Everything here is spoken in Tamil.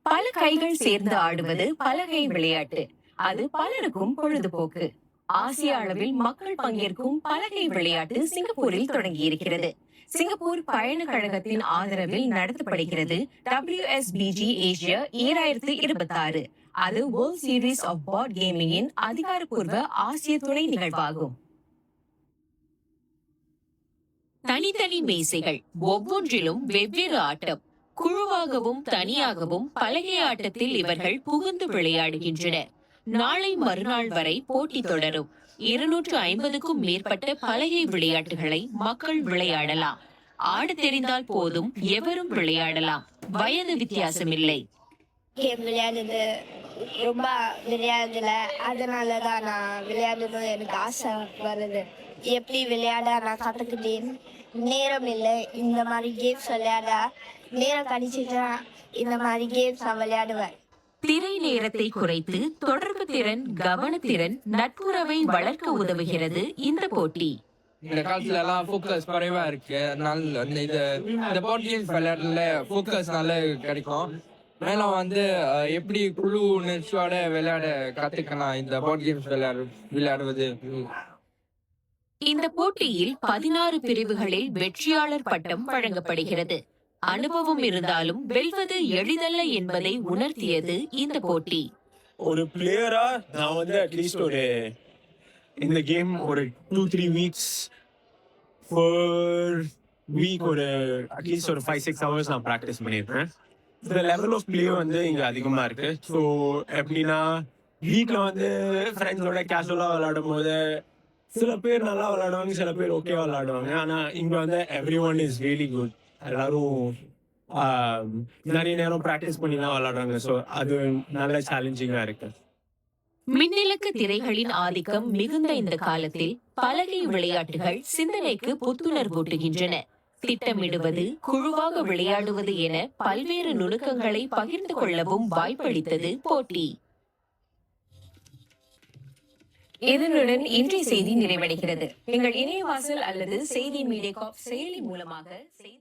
பல கைகள் சேர்ந்து ஆடுவது பலகை விளையாட்டு. அது பலருக்கும் பொழுதுபோக்கு. ஆசிய அளவில் மக்கள் பங்கேற்கும் பலகை விளையாட்டு சிங்கப்பூரில் தொடங்கியிருக்கிறது. சிங்கப்பூர் பயண கழகத்தின் ஆதரவில் நடத்தப்படுகிறது WSBG ஏசியா 2026. அது வேர்ல்ட் சீரீஸ் ஆஃப் போர்ட் கேமிங்கின் அதிகாரப்பூர்வ ஆசிய துணை நிகழ்வாகும். தனித்தனி மேசைகள், ஒவ்வொன்றிலும் வெவ்வேறு ஆட்டம். குழுவாகவும் தனியாகவும் பலகை ஆட்டத்தில் இவர்கள் புகுந்து விளையாடுகின்றனர். நாளை மறுநாள் வரை போட்டி தொடரும். 250க்கும் மேற்பட்ட பலகை விளையாட்டுகளை மக்கள் விளையாடலாம். ஆட தெரிந்தால் போதும், எவரும் விளையாடலாம். வயது வித்தியாசமில்லை. கேம் விளையாடுறது ரொம்ப விளையாடுல, அதனாலதான் நான் விளையாடணும் எனக்கு ஆசை வருது. எப்படி விளையாட நான் கற்றுக்கிட்டேன். நேரம் இல்லை, இந்த மாதிரி கேம்ஸ் விளையாட நேரம் கிடைச்சிட்டா இந்த மாதிரி கேம்ஸ் நான் விளையாடுவேன். திரை நேரத்தை குறைத்து தொடர்பு திறன், கவனத்திறன், நட்புறவை வளர்க்க உதவுகிறது இந்த போட்டி. இந்த காலத்துல எல்லாம் ஃபோக்கஸ் குறைவா இருக்கு. அதனால இந்த போர்ட் கேம்ஸ் விளையாடுறதுல ஃபோக்கஸ் நல்லா கிடைக்கும். மேலும் எப்படி குழு உணர்ச்சியோட விளையாட கத்துக்கலாம் இந்த போர்ட் கேம்ஸ் விளையாடுவது. இந்த போட்டியில் 16 பிரிவுகளில் வெற்றியாளர் பட்டம் வழங்கப்படுகிறது. அனுபவம் இருந்தாலும் வெல்வது எளிதல்ல என்பதை உணர்த்தியது இந்த போட்டி. ஒரு பிளேயரா நான் அட்லீஸ்ட் இந்த கேம் ஒரு 2-3 வீக்ஸ் வீக் அட்லீஸ்ட் ஒரு 5-6 hours நான் ப்ராக்டிஸ் பண்ணியிருப்பேன். இந்த லெவல் ஆஃப் பிளே இங்க அதிகமா இருக்கு. ஸோ எப்படின்னா வீக்ல ஃப்ரெண்ட்ஸோட கேஷுவலா விளையாடும் போது சில பேர் நல்லா விளையாடுவாங்க, சில பேர் ஓகேவா விளையாடுவாங்க. ஆனா இங்க every one is really good. எல்லாரும் நிறைய நேரம் ப்ராக்டிஸ் பண்ணி தான் விளையாடுறாங்க. ஸோ அது நல்ல சேலஞ்சிங்கா இருக்கு. மின்னிலக்கு திரைகளின் ஆதிக்கம் மிகுந்த இந்த காலத்தில் பலகை விளையாட்டுகள் சிந்தனைக்கு புத்துணர்வூட்டுகின்றன. திட்டமிடுவது, குழுவாக விளையாடுவது என பல்வேறு நுணுக்கங்களை பகிர்ந்து கொள்ளவும் வாய்ப்பளித்தது போட்டி. இதனுடன் இன்றைய செய்தி நிறைவடைகிறது. எங்கள் இணையவாசல் அல்லது செய்தி மீடியா காப் செயலி மூலமாக செய்தி